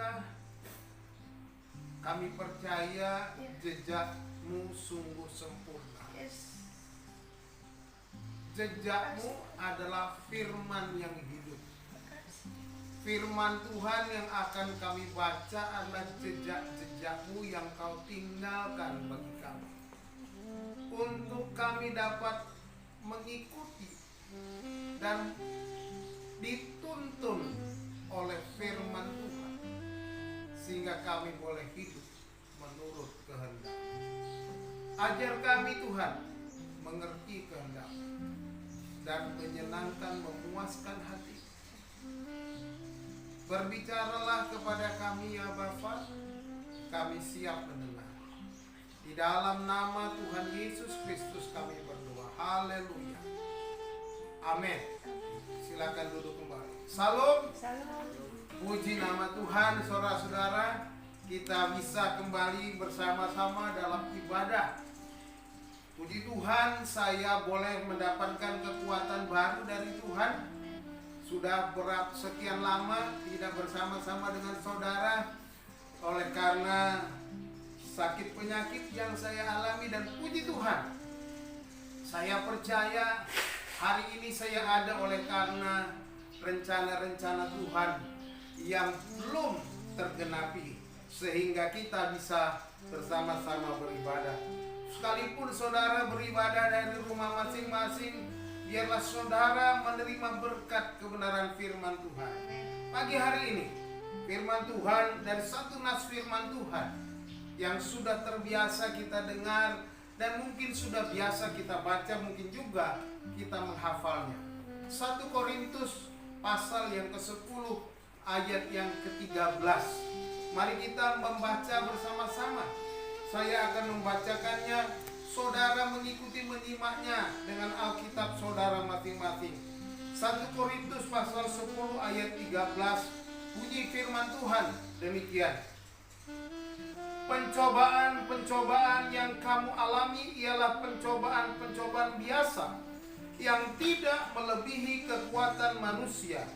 saudara, kami percaya jejakmu sungguh sempurna. Jejakmu adalah firman yang hidup. Firman Tuhan yang akan kami baca adalah jejak-jejakmu yang kau tinggalkan bagi kami, untuk kami dapat mengikuti dan dituntun oleh firman Tuhan, sehingga kami boleh hidup menurut kehendak. Ajar kami Tuhan mengerti kehendak dan menyenangkan, memuaskan hati. Berbicaralah kepada kami ya Bapa, kami siap mendengar. Di dalam nama Tuhan Yesus Kristus kami berdoa. Haleluya. Amin. Silakan duduk kembali. Salam. Puji nama Tuhan, saudara-saudara. Kita bisa kembali bersama-sama dalam ibadah. Puji Tuhan, saya boleh mendapatkan kekuatan baru dari Tuhan. Sudah sekian lama tidak bersama-sama dengan saudara oleh karena sakit penyakit yang saya alami, dan puji Tuhan, saya percaya hari ini saya ada oleh karena rencana-rencana Tuhan yang belum tergenapi, sehingga kita bisa bersama-sama beribadah. Sekalipun saudara beribadah dari rumah masing-masing, biarlah saudara menerima berkat kebenaran firman Tuhan. Pagi hari ini, firman Tuhan dari satu nas firman Tuhan yang sudah terbiasa kita dengar dan mungkin sudah biasa kita baca, mungkin juga kita menghafalnya. 1 Korintus pasal yang ke-10 ayat yang ke-13. Mari kita membaca bersama-sama. Saya akan membacakannya, saudara mengikuti menyimaknya dengan Alkitab saudara masing-masing. 1 Korintus pasal 10 ayat 13. Puji firman Tuhan demikian. Pencobaan-pencobaan yang kamu alami ialah pencobaan-pencobaan biasa yang tidak melebihi kekuatan manusia.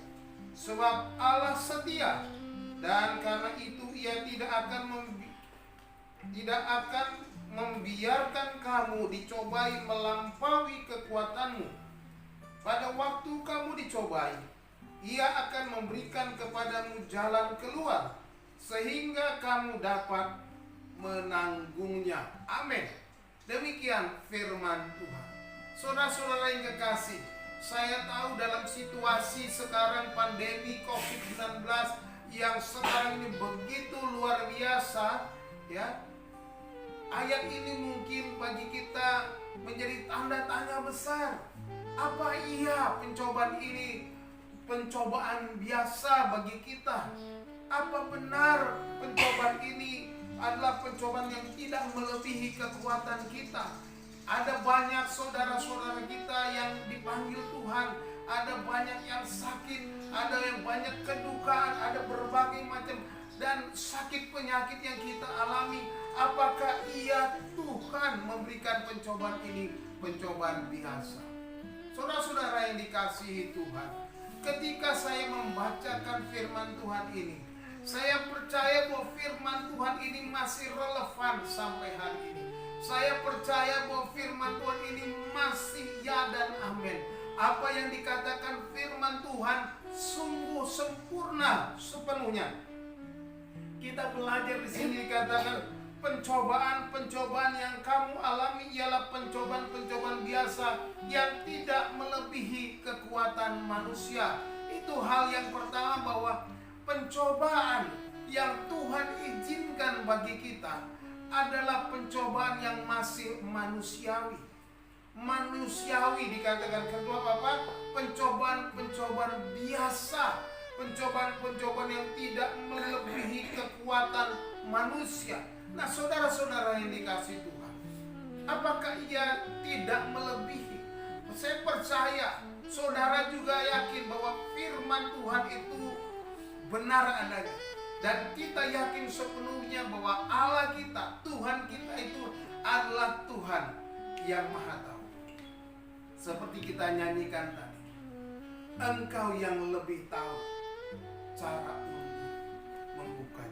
Sebab Allah setia, dan karena itu Ia tidak akan membiarkan kamu dicobai melampaui kekuatanmu. Pada waktu kamu dicobai, Ia akan memberikan kepadamu jalan keluar, sehingga kamu dapat menanggungnya. Amin. Demikian firman Tuhan. Saudara-saudara yang kekasih, saya tahu dalam situasi sekarang pandemi COVID-19 yang sekarang ini begitu luar biasa, ya. Ayat ini mungkin bagi kita menjadi tanda tanya besar. Apa iya pencobaan ini pencobaan biasa bagi kita? Apa benar pencobaan ini adalah pencobaan yang tidak melebihi kekuatan kita? Ada banyak saudara-saudara kita yang dipanggil Tuhan, ada banyak yang sakit, ada yang banyak kedukaan, ada berbagai macam dan sakit penyakit yang kita alami. Apakah iya Tuhan memberikan pencobaan ini pencobaan biasa? Saudara-saudara yang dikasihi Tuhan, ketika saya membacakan firman Tuhan ini, saya percaya bahwa firman Tuhan ini masih relevan sampai hari ini. Saya percaya bahwa firman Tuhan ini masih ya dan amin. Apa yang dikatakan firman Tuhan sungguh sempurna sepenuhnya. Kita belajar di sini dikatakan pencobaan-pencobaan yang kamu alami ialah pencobaan-pencobaan biasa yang tidak melebihi kekuatan manusia. Itu hal yang pertama, bahwa pencobaan yang Tuhan izinkan bagi kita adalah pencobaan yang masih manusiawi. Manusiawi dikatakan. Kedua apa? Pencobaan-pencobaan biasa. Pencobaan-pencobaan yang tidak melebihi kekuatan manusia. Nah, saudara-saudara yang dikasih Tuhan, apakah ia tidak melebihi? Saya percaya saudara juga yakin bahwa firman Tuhan itu benar adanya. Dan kita yakin sepenuhnya bahwa Allah kita, Tuhan kita itu adalah Tuhan yang Maha Tahu. Seperti kita nyanyikan tadi, Engkau yang lebih tahu cara untuk membuka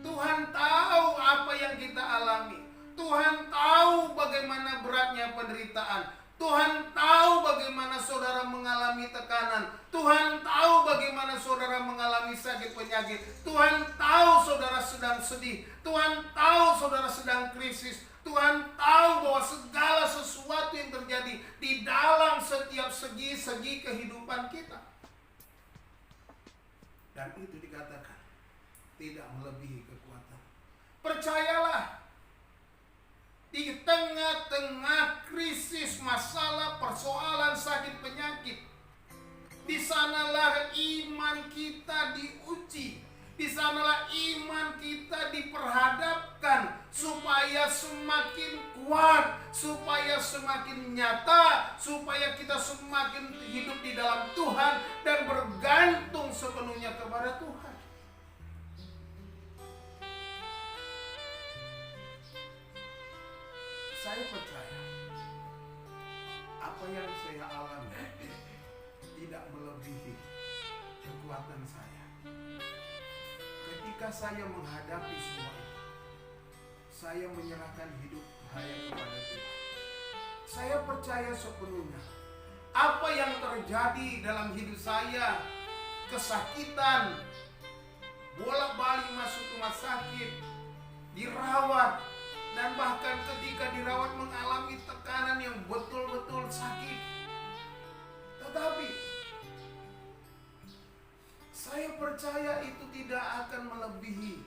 Tuhan tahu apa yang kita alami. Tuhan tahu bagaimana beratnya penderitaan. Tuhan tahu bagaimana saudara mengalami tekanan. Tuhan tahu bagaimana saudara mengalami sakit penyakit. Tuhan tahu saudara sedang sedih. Tuhan tahu saudara sedang krisis. Tuhan tahu bahwa segala sesuatu yang terjadi di dalam setiap segi-segi kehidupan kita. Dan itu dikatakan tidak melebihi kekuatan. Percayalah, di tengah-tengah krisis, masalah, persoalan, sakit, penyakit, di sanalah iman kita diuji. Di sanalah iman kita diperhadapkan supaya semakin kuat, supaya semakin nyata, supaya kita semakin hidup di dalam Tuhan dan bergantung sepenuhnya kepada Tuhan. Saya percaya apa yang saya alami tidak melebihi kekuatan saya. Ketika saya menghadapi semua itu, saya menyerahkan hidup saya kepada Tuhan. Saya percaya sepenuhnya apa yang terjadi dalam hidup saya, kesakitan, bolak-balik masuk rumah sakit, dirawat, dan bahkan ketika dirawat mengalami tekanan yang betul-betul sakit. Tetapi saya percaya itu tidak akan melebihi.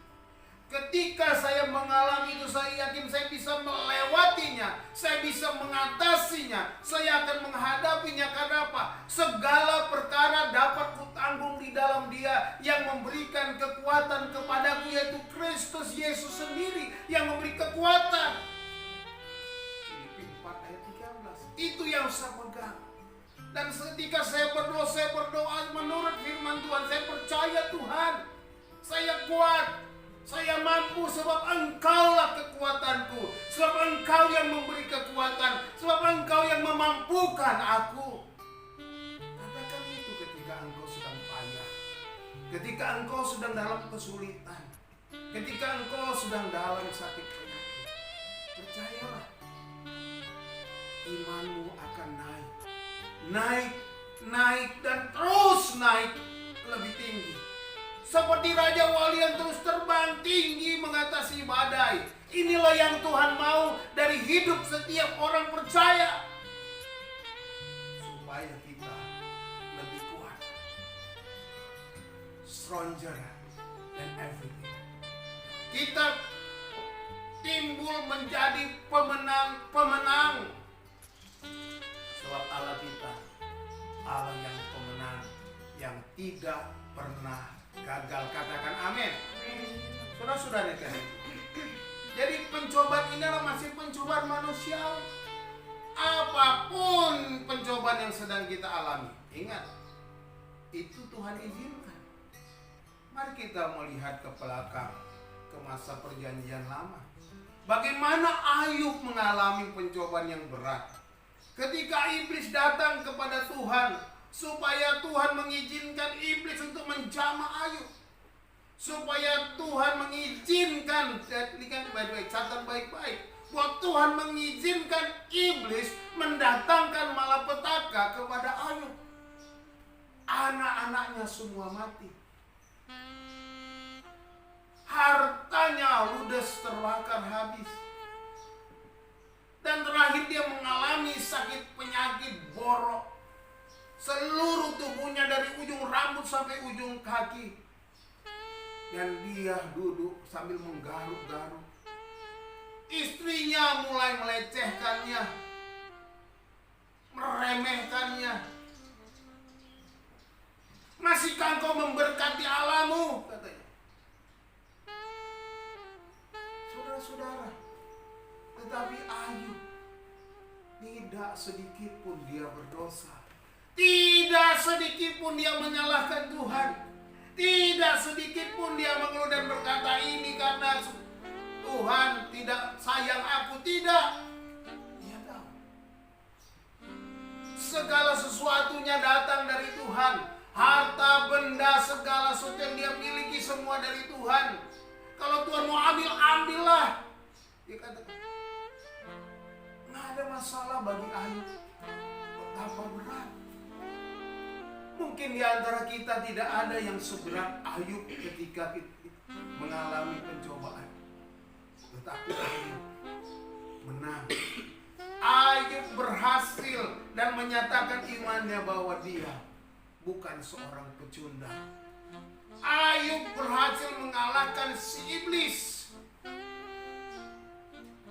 Ketika saya mengalami itu, saya yakin saya bisa melewatinya, saya bisa mengatasinya, saya akan menghadapinya. Karena apa? Segala perkara dapat kutanggung di dalam Dia yang memberikan kekuatan kepadaku, yaitu Kristus Yesus sendiri yang memberi kekuatan. Filipi 4 ayat 13. Itu yang saya pegang. Dan ketika saya berdoa menurut firman Tuhan. Saya percaya Tuhan, saya kuat, saya mampu sebab Engkaulah kekuatanku, sebab Engkau yang memberi kekuatan, sebab Engkau yang memampukan aku. Katakan itu ketika engkau sedang payah, ketika engkau sedang dalam kesulitan, ketika engkau sedang dalam sakit penyakit. Percayalah, imanmu akan naik, naik dan terus naik lebih tinggi. Seperti Raja Wali yang terus terbang tinggi mengatasi badai. Inilah yang Tuhan mau dari hidup setiap orang percaya. Supaya kita lebih kuat, stronger than everything. Kita timbul menjadi pemenang. Sebab Allah kita, Allah yang pemenang, yang tidak pernah gagal. Katakan amin. Saudara-saudara kasih. Jadi pencobaan ini adalah masih pencobaan manusiawi. Apapun pencobaan yang sedang kita alami, ingat, itu Tuhan izinkan. Mari kita melihat ke belakang, ke masa perjanjian lama. Bagaimana Ayub mengalami pencobaan yang berat. Ketika iblis datang kepada Tuhan, supaya Tuhan mengizinkan iblis untuk menjamah Ayub, supaya Tuhan mengizinkan, lihat baik-baik, catat baik-baik, bahwa Tuhan mengizinkan iblis mendatangkan malapetaka kepada Ayub. Anak-anaknya semua mati, hartanya ludes terbakar habis, dan terakhir dia mengalami sakit penyakit borok. Seluruh tubuhnya dari ujung rambut sampai ujung kaki. Dan dia duduk sambil menggaruk-garuk. Istrinya mulai melecehkannya, meremehkannya. Masihkah engkau memberkati Allahmu? Katanya. Saudara-saudara, tetapi Ayub tidak sedikit pun dia berdosa. Tidak sedikit pun dia menyalahkan Tuhan. Tidak sedikit pun dia mengeluh dan berkata, ini karena Tuhan tidak sayang aku. Tidak. Dia tahu segala sesuatunya datang dari Tuhan. Harta, benda, segala sesuatu yang dia miliki semua dari Tuhan. Kalau Tuhan mau ambil, ambillah. Dia katakan, nggak ada masalah bagi Ayub. Betapa berat. Mungkin di antara kita tidak ada yang seberat Ayub ketika mengalami pencobaan. Tetapi Ayub menang. Ayub berhasil dan menyatakan imannya bahwa dia bukan seorang pecundang. Ayub berhasil mengalahkan si iblis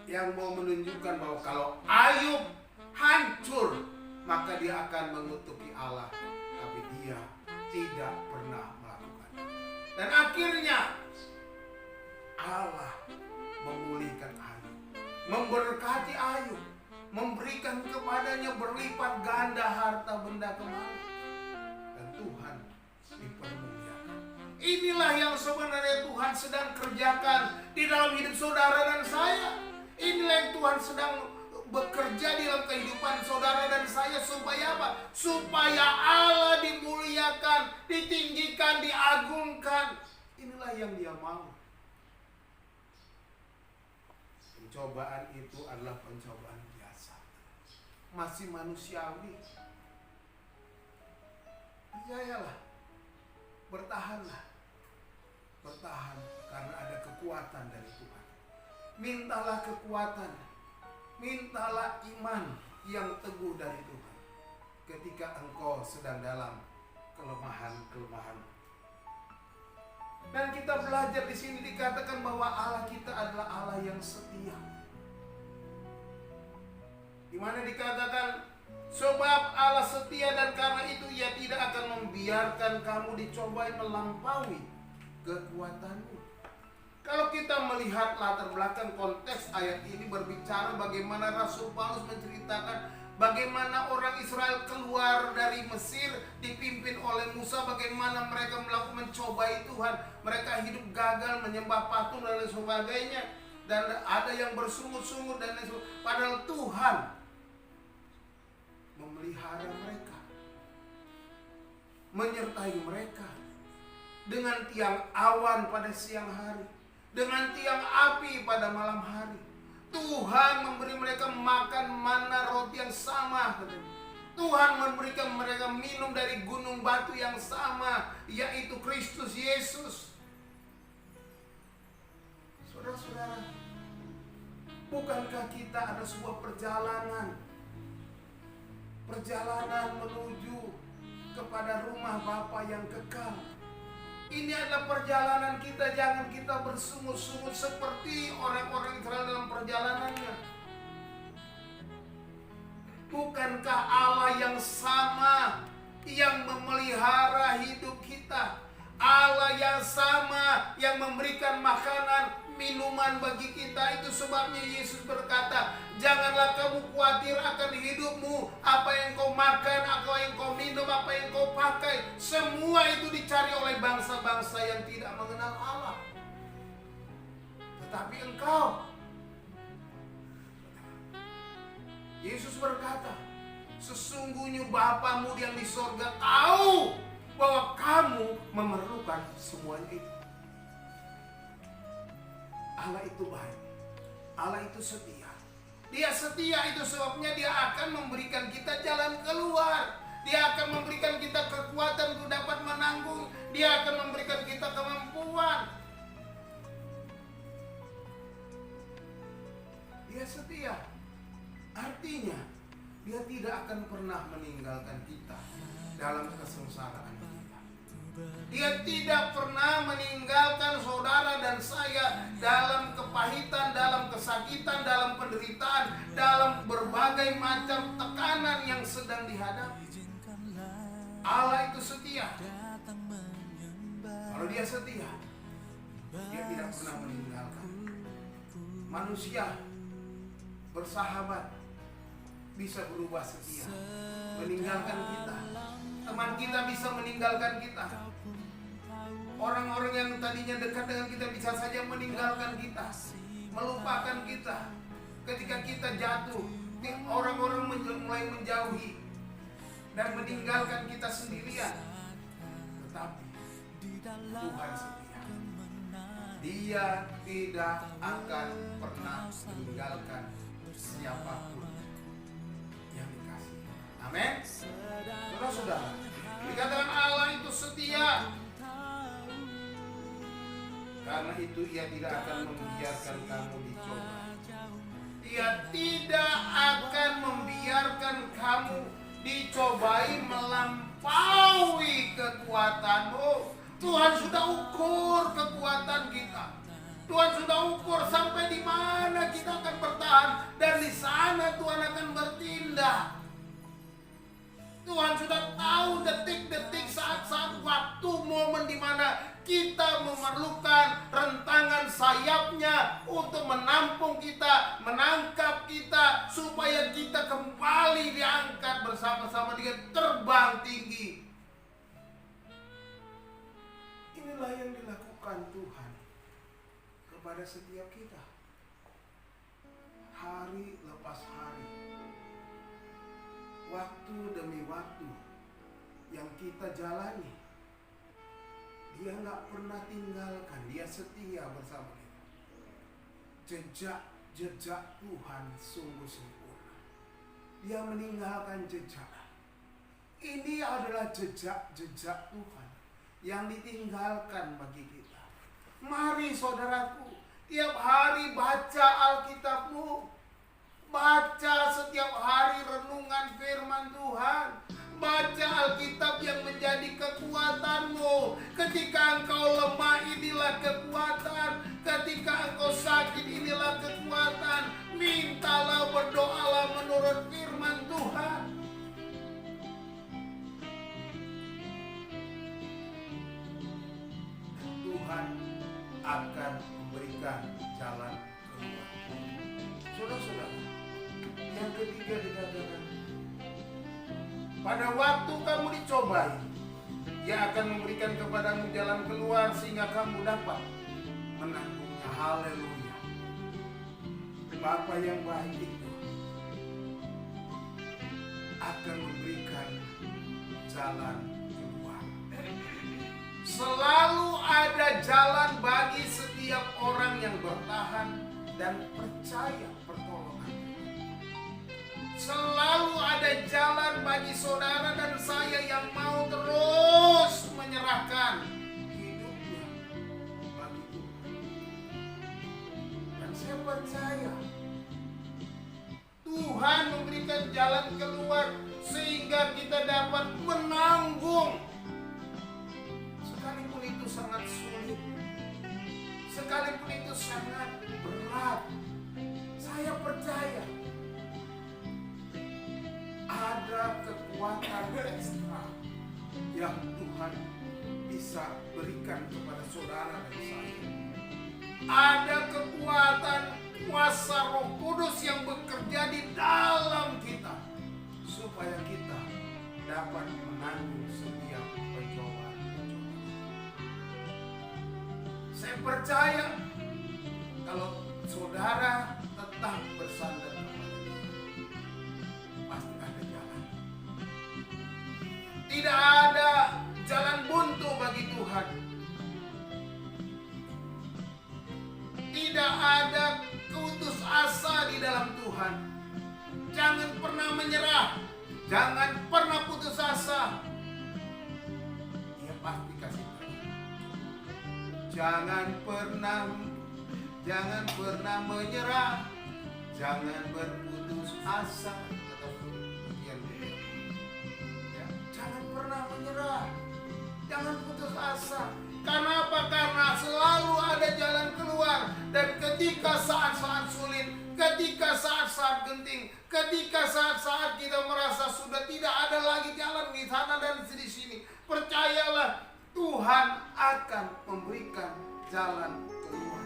yang mau menunjukkan bahwa kalau Ayub hancur, maka dia akan mengutuki Allah. Tapi dia tidak pernah melakukan. Dan akhirnya Allah memulihkan Ayub, memberkati Ayub, memberikan kepadanya berlipat ganda harta benda kemarin. Dan Tuhan dipermuliakan. Inilah yang sebenarnya Tuhan sedang kerjakan di dalam hidup saudara dan saya. Inilah yang Tuhan sedang bekerja di dalam kehidupan saudara dan saya. Supaya apa? Supaya Allah dimuliakan, ditinggikan, diagungkan. Inilah yang Dia mau. Pencobaan itu adalah pencobaan biasa, masih manusiawi. Percayalah, bertahanlah, bertahan karena ada kekuatan dari Tuhan. Mintalah kekuatan, mintalah iman yang teguh dari Tuhan ketika engkau sedang dalam kelemahan-kelemahan. Dan kita belajar di sini dikatakan bahwa Allah kita adalah Allah yang setia. Di mana dikatakan, sebab Allah setia dan karena itu Ia tidak akan membiarkan kamu dicobai melampaui kekuatanmu. Kalau kita melihat latar belakang konteks ayat ini berbicara bagaimana Rasul Paulus menceritakan bagaimana orang Israel keluar dari Mesir dipimpin oleh Musa, bagaimana mereka melakukan mencobai Tuhan. Mereka hidup gagal, menyembah patung dan lain sebagainya. Dan ada yang bersungut-sungut dan lain sebagainya. Padahal Tuhan memelihara mereka, menyertai mereka dengan tiang awan pada siang hari, dengan tiang api pada malam hari. Tuhan memberi mereka makan mana roti yang sama. Tuhan memberikan mereka minum dari gunung batu yang sama, yaitu Kristus Yesus. Saudara-saudara, bukankah kita ada sebuah perjalanan menuju kepada rumah Bapa yang kekal? Ini adalah perjalanan kita. Jangan kita bersungut-sungut seperti orang-orang Israel dalam perjalanannya. Bukankah Allah yang sama yang memelihara hidup kita? Allah yang sama yang memberikan makanan, minuman bagi kita. Itu sebabnya Yesus berkata, janganlah kamu khawatir akan hidupmu, apa yang kau makan, apa yang kau minum, apa yang kau pakai. Semua itu dicari oleh bangsa-bangsa yang tidak mengenal Allah. Tetapi engkau, Yesus berkata, sesungguhnya Bapamu yang di sorga tahu bahwa kamu memerlukan semuanya itu. Allah itu baik, Allah itu setia. Dia setia, itu sebabnya Dia akan memberikan kita jalan keluar. Dia akan memberikan kita kekuatan untuk dapat menanggung. Dia akan memberikan kita kemampuan. Dia setia. Artinya Dia tidak akan pernah meninggalkan kita dalam kesengsaraan kita. Dia tidak pernah meninggalkan saudara dan saya dalam kepahitan, dalam kesakitan, dalam penderitaan, dalam berbagai macam tekanan yang sedang dihadapi. Allah itu setia. Kalau Dia setia, Dia tidak pernah meninggalkan. Manusia bersahabat bisa berubah setia, meninggalkan kita. Teman kita bisa meninggalkan kita. Orang-orang yang tadinya dekat dengan kita bisa saja meninggalkan kita, melupakan kita. Ketika kita jatuh, orang-orang mulai menjauhi dan meninggalkan kita sendirian. Tetapi Tuhan setia. Dia tidak akan pernah meninggalkan siapapun yang dikasih. Amin. Saudara-saudara, dikatakan Allah itu setia. Karena itu Ia tidak akan membiarkan kamu dicoba. Ia tidak akan membiarkan kamu dicobai melampaui kekuatanmu. Tuhan sudah ukur kekuatan kita. Tuhan sudah ukur sampai di mana kita akan bertahan, dan di sana Tuhan akan bertindak. Tuhan sudah tahu detik-detik, saat-saat waktu, momen di mana kita memerlukan rentangan sayapnya untuk menampung kita, menangkap kita, supaya kita kembali diangkat bersama-sama dengan terbang tinggi. Inilah yang dilakukan Tuhan kepada setiap kita, hari lepas hari, waktu demi waktu yang kita jalani. Dia nggak pernah tinggalkan, Dia setia bersama kita. Jejak Tuhan sungguh sempurna. Dia meninggalkan jejak. Ini adalah jejak Tuhan yang ditinggalkan bagi kita. Mari saudaraku, tiap hari baca Alkitabmu. Baca setiap hari renungan firman Tuhan. Baca Alkitab yang menjadi kekuatanmu. Ketika engkau lemah, inilah kekuatan. Ketika engkau sakit, inilah kekuatan. Mintalah, berdoalah menurut firman Tuhan. Tuhan akan memberikan jalan keluar. Saudara-saudara, yang ketiga dikatakan, pada waktu kamu dicobai, Dia akan memberikan kepadamu jalan keluar sehingga kamu dapat menanggungnya. Haleluya. Bapa yang baik itu akan memberikan jalan keluar. Selalu ada jalan bagi setiap orang yang bertahan dan percaya pertolongan. Selalu ada jalan bagi saudara dan saya yang mau terus menyerahkan hidupnya bagi Tuhan. Dan saya percaya Tuhan memberikan jalan keluar sehingga kita dapat menanggung. Sekalipun itu sangat sulit, sekalipun itu sangat berat, saya percaya ada kekuatan ekstra yang Tuhan bisa berikan kepada saudara dan saya. Ada kekuatan kuasa Roh Kudus yang bekerja di dalam kita supaya kita dapat menanggung setiap pencobaan. Saya percaya kalau saudara tetap bersandar kepada Dia, pasti ada jalan. Tidak ada jalan buntu bagi Tuhan. Tidak ada putus asa di dalam Tuhan. Jangan pernah menyerah. Jangan pernah putus asa. Dia pasti kasih tahu. Jangan pernah menyerah. Jangan berputus asa. Jangan pernah menyerah. Jangan putus asa. Karena apa? Karena selalu ada jalan keluar. Dan ketika saat-saat sulit, ketika saat-saat genting, ketika saat-saat kita merasa sudah tidak ada lagi jalan di sana dan di sini, percayalah Tuhan akan memberikan jalan keluar.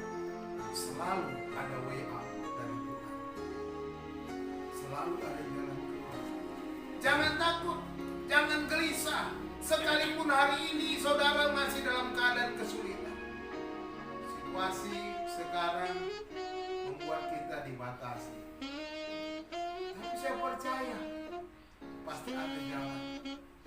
Selalu ada way out dari Tuhan. Selalu ada jalan keluar. Jangan takut, jangan gelisah. Sekalipun hari ini saudara masih dalam keadaan kesulitan, situasi sekarang membuat kita dibatasi, tapi saya percaya pasti ada jalan.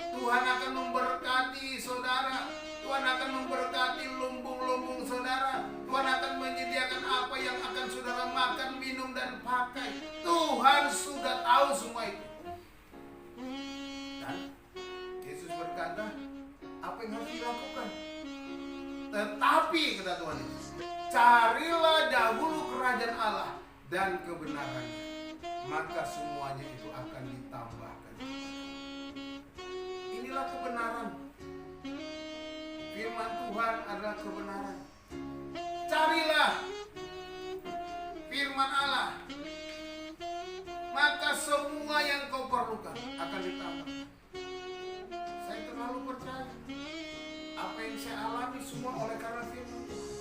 Tuhan akan memberkati saudara, Tuhan Tuhan akan memberkati lumbung-lumbung saudara. Tuhan akan menyediakan apa yang akan saudara makan, minum, dan pakai. Tuhan sudah tahu semua itu. Dan Yesus berkata, apa yang harus dilakukan? Tetapi, kata Tuhan Yesus, carilah dahulu kerajaan Allah dan kebenarannya, maka semuanya itu akan ditambahkan. Inilah kebenaran. Firman Tuhan adalah kebenaran. Carilah firman Allah, maka semua yang kau perlukan akan ditambah. Saya terlalu percaya. Apa yang saya alami semua oleh karena firman Tuhan.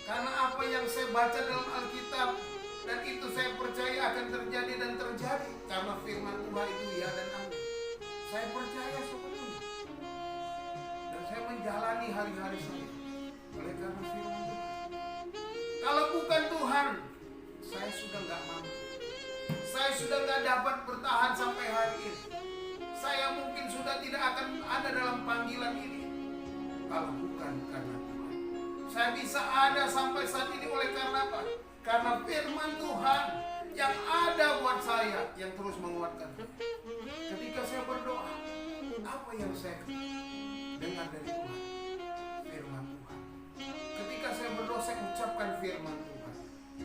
Karena apa yang saya baca dalam Alkitab, dan itu saya percaya akan terjadi dan terjadi. Karena firman Tuhan itu ya dan amin. Saya percaya sepenuhnya. Dan saya menjalani hari-hari saya oleh karena firman Tuhan. Kalau bukan Tuhan, saya sudah gak mampu. Saya sudah gak dapat bertahan sampai hari ini. Saya mungkin sudah tidak akan ada dalam panggilan ini kalau bukan karena Tuhan. Saya bisa ada sampai saat ini oleh karena apa? Karena firman Tuhan yang ada buat saya, yang terus menguatkan. Ketika saya berdoa, apa yang saya dengar dari Tuhan? Firman Tuhan. Ketika saya berdoa, saya ucapkan firman Tuhan.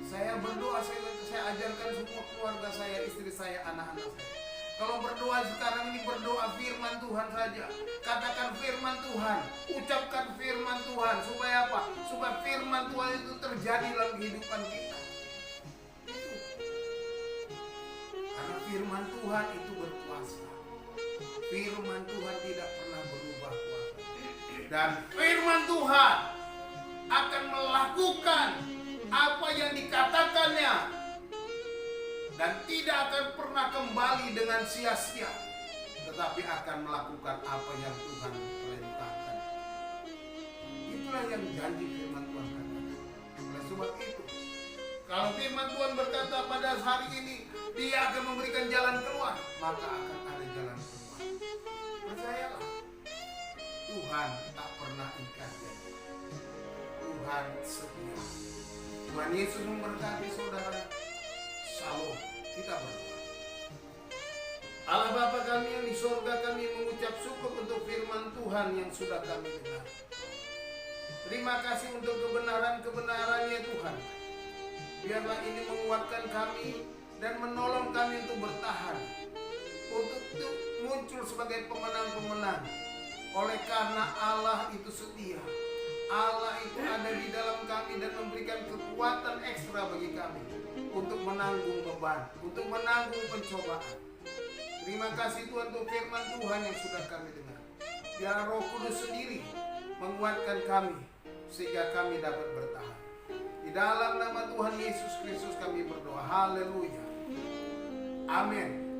Saya berdoa, saya ajarkan semua keluarga saya, istri saya, anak-anak saya. Kalau berdoa sekarang ini, berdoa firman Tuhan saja. Katakan firman Tuhan, ucapkan firman Tuhan. Supaya apa? Supaya firman Tuhan itu terjadi dalam kehidupan kita. Karena firman Tuhan itu berkuasa. Firman Tuhan tidak pernah berubah kuasa. Dan firman Tuhan akan melakukan apa yang dikatakannya, dan tidak akan pernah kembali dengan sia-sia, tetapi akan melakukan apa yang Tuhan perintahkan. Itulah yang janji firman Tuhan katakan. Oleh sebab itu, kalau firman Tuhan berkata pada hari ini Dia akan memberikan jalan keluar, maka akan ada jalan keluar. Percayalah, Tuhan tak pernah ingkar janji. Tuhan setia. Tuhan Yesus memberkati saudara. Shalom. Kita berdoa. Allah Bapa kami yang di surga, kami mengucap syukur untuk firman Tuhan yang sudah kami dengar. Terima kasih untuk kebenaran-kebenaran-Nya Tuhan. Biarlah ini menguatkan kami dan menolong kami untuk bertahan, untuk muncul sebagai pemenang-pemenang. Oleh karena Allah itu setia, Allah itu ada di dalam kami dan memberikan kekuatan ekstra bagi kami untuk menanggung beban, untuk menanggung pencobaan. Terima kasih Tuhan untuk firman Tuhan yang sudah kami dengar. Biar Roh Kudus sendiri menguatkan kami sehingga kami dapat bertahan. Di dalam nama Tuhan Yesus Kristus kami berdoa. Haleluya. Amin.